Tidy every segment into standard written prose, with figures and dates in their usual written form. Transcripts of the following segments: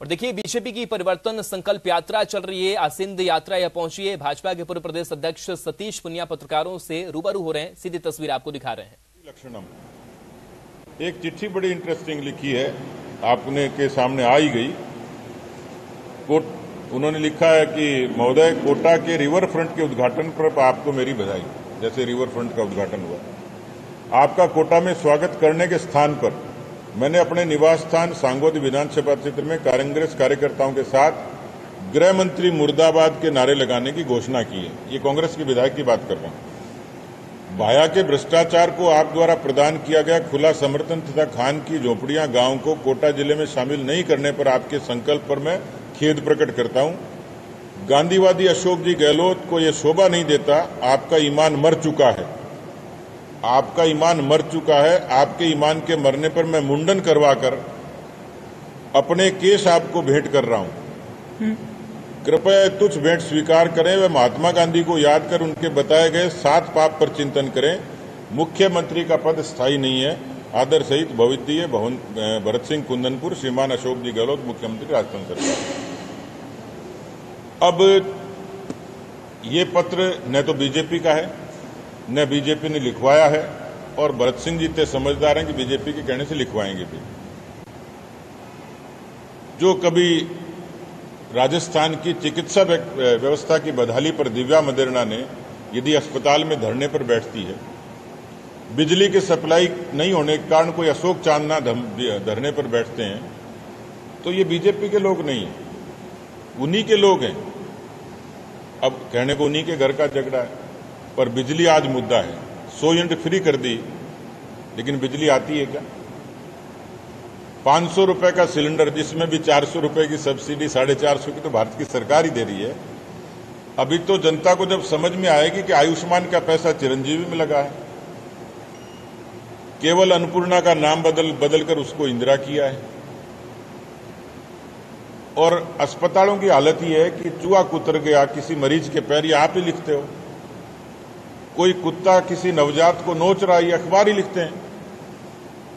और देखिए, बीजेपी की परिवर्तन संकल्प यात्रा चल रही है। आसिंद यात्रा यह पहुंची है। भाजपा के पूर्व प्रदेश अध्यक्ष सतीश पुनिया पत्रकारों से रूबरू हो रहे हैं। सीधी तस्वीर आपको दिखा रहे हैं। लक्षणम एक चिट्ठी बड़ी इंटरेस्टिंग लिखी है, आपने के सामने आ ही गई। उन्होंने लिखा है कि महोदय, कोटा के रिवर फ्रंट के उद्घाटन पर आपको मेरी बधाई। जैसे रिवर फ्रंट का उद्घाटन हुआ, आपका कोटा में स्वागत करने के स्थान पर मैंने अपने निवास स्थान सांगोद विधानसभा क्षेत्र में कांग्रेस कार्यकर्ताओं के साथ गृह मंत्री मुर्दाबाद के नारे लगाने की घोषणा की है। ये कांग्रेस के विधायक की बात कर रहा हूं। भाया के भ्रष्टाचार को आप द्वारा प्रदान किया गया खुला समर्थन तथा खान की झोपड़ियां गांव को कोटा जिले में शामिल नहीं करने पर आपके संकल्प पर मैं खेद प्रकट करता हूं। गांधीवादी अशोक जी गहलोत को यह शोभा नहीं देता। आपका ईमान मर चुका है। आपका ईमान मर चुका है। आपके ईमान के मरने पर मैं मुंडन करवाकर अपने केस आपको भेंट कर रहा हूं। कृपया तुच्छ भेंट स्वीकार करें व महात्मा गांधी को याद कर उनके बताए गए 7 पाप पर चिंतन करें। मुख्यमंत्री का पद स्थायी नहीं है। आदर सहित भविष्य भरत सिंह कुंदनपुर, श्रीमान अशोक जी गहलोत, मुख्यमंत्री राजस्थान सरकार। अब ये पत्र न तो बीजेपी का है, न बीजेपी ने लिखवाया है, और भरत सिंह जी इतने समझदार हैं कि बीजेपी के कहने से लिखवाएंगे भी। जो कभी राजस्थान की चिकित्सा व्यवस्था की बदहाली पर दिव्या मदेरणा ने यदि अस्पताल में धरने पर बैठती है, बिजली की सप्लाई नहीं होने के कारण कोई अशोक चांदना धरने पर बैठते हैं, तो ये बीजेपी के लोग नहीं है, उन्हीं के लोग हैं। अब कहने को उन्हीं के घर का झगड़ा है, पर बिजली आज मुद्दा है। 100 यूनिट फ्री कर दी, लेकिन बिजली आती है क्या? 500 रुपए का सिलेंडर, जिसमें भी 400 रुपए की सब्सिडी, 450 की तो भारत की सरकार ही दे रही है। अभी तो जनता को जब समझ में आएगी कि आयुष्मान का पैसा चिरंजीवी में लगा है, केवल अन्नपूर्णा का नाम बदलकर उसको इंदिरा किया है, और अस्पतालों की हालत यह है कि चूहा कुतर गया किसी मरीज के पैर, ये आप ही लिखते हो। कोई कुत्ता किसी नवजात को नोच रहा है, ये अखबार ही लिखते हैं,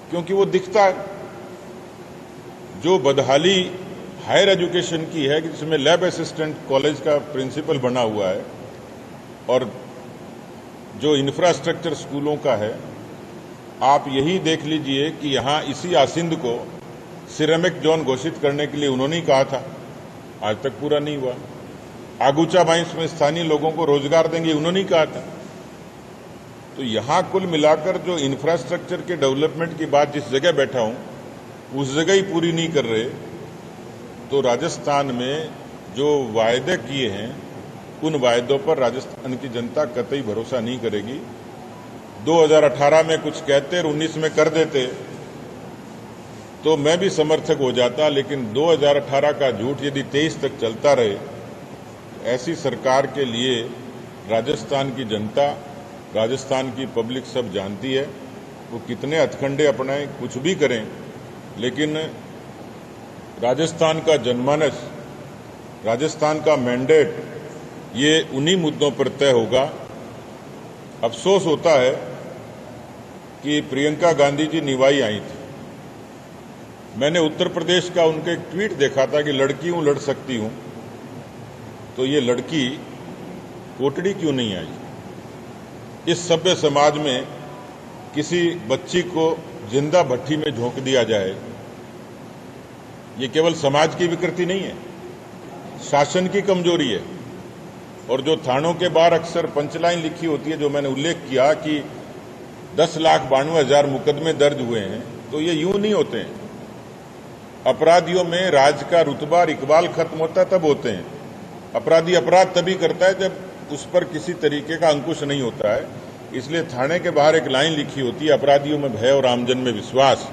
क्योंकि वो दिखता है। जो बदहाली हायर एजुकेशन की है, जिसमें लैब असिस्टेंट कॉलेज का प्रिंसिपल बना हुआ है, और जो इंफ्रास्ट्रक्चर स्कूलों का है, आप यही देख लीजिए कि यहां इसी आसिंद को सिरेमिक जोन घोषित करने के लिए उन्होंने ही कहा था, आज तक पूरा नहीं हुआ। आगुचा बाइंस में स्थानीय लोगों को रोजगार देंगे, उन्होंने ही कहा था। तो यहां कुल मिलाकर जो इंफ्रास्ट्रक्चर के डेवलपमेंट की बात जिस जगह बैठा हूं, उस जगह ही पूरी नहीं कर रहे, तो राजस्थान में जो वायदे किए हैं, उन वायदों पर राजस्थान की जनता कतई भरोसा नहीं करेगी। 2018 में कुछ कहते और 19 में कर देते तो मैं भी समर्थक हो जाता, लेकिन 2018 का झूठ यदि 23 तक चलता रहे, ऐसी सरकार के लिए राजस्थान की जनता, राजस्थान की पब्लिक सब जानती है। वो कितने हथकंडे अपनाएं, कुछ भी करें, लेकिन राजस्थान का जनमानस, राजस्थान का मैंडेट, ये उन्हीं मुद्दों पर तय होगा। अफसोस होता है कि प्रियंका गांधी जी निवाई आई थी। मैंने उत्तर प्रदेश का उनका एक ट्वीट देखा था कि लड़की हूं, लड़ सकती हूं, तो ये लड़की कोटड़ी क्यों नहीं आई? इस सभ्य समाज में किसी बच्ची को जिंदा भट्टी में झोंक दिया जाए, ये केवल समाज की विकृति नहीं है, शासन की कमजोरी है। और जो थानों के बाहर अक्सर पंचलाइन लिखी होती है, जो मैंने उल्लेख किया कि 10,92,000 मुकदमे दर्ज हुए हैं, तो ये यूं नहीं होते हैं। अपराधियों में राज का रुतबा और इकबाल खत्म होता है तब होते हैं। अपराधी अपराध तभी करता है जब उस पर किसी तरीके का अंकुश नहीं होता है। इसलिए थाने के बाहर एक लाइन लिखी होती है, अपराधियों में भय और आमजन में विश्वास।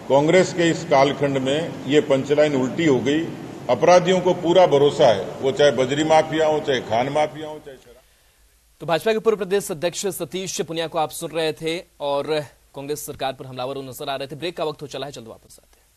कांग्रेस के इस कालखंड में ये पंचलाइन उल्टी हो गई। अपराधियों को पूरा भरोसा है, वो चाहे बजरी माफिया हो, चाहे खान माफिया हो, चाहे शराब। तो भाजपा के पूर्व प्रदेश अध्यक्ष सतीश पुनिया को आप सुन रहे थे, और कांग्रेस सरकार पर हमलावर नजर आ रहे थे। ब्रेक का वक्त हो चला है, जल्द वापस आते हैं।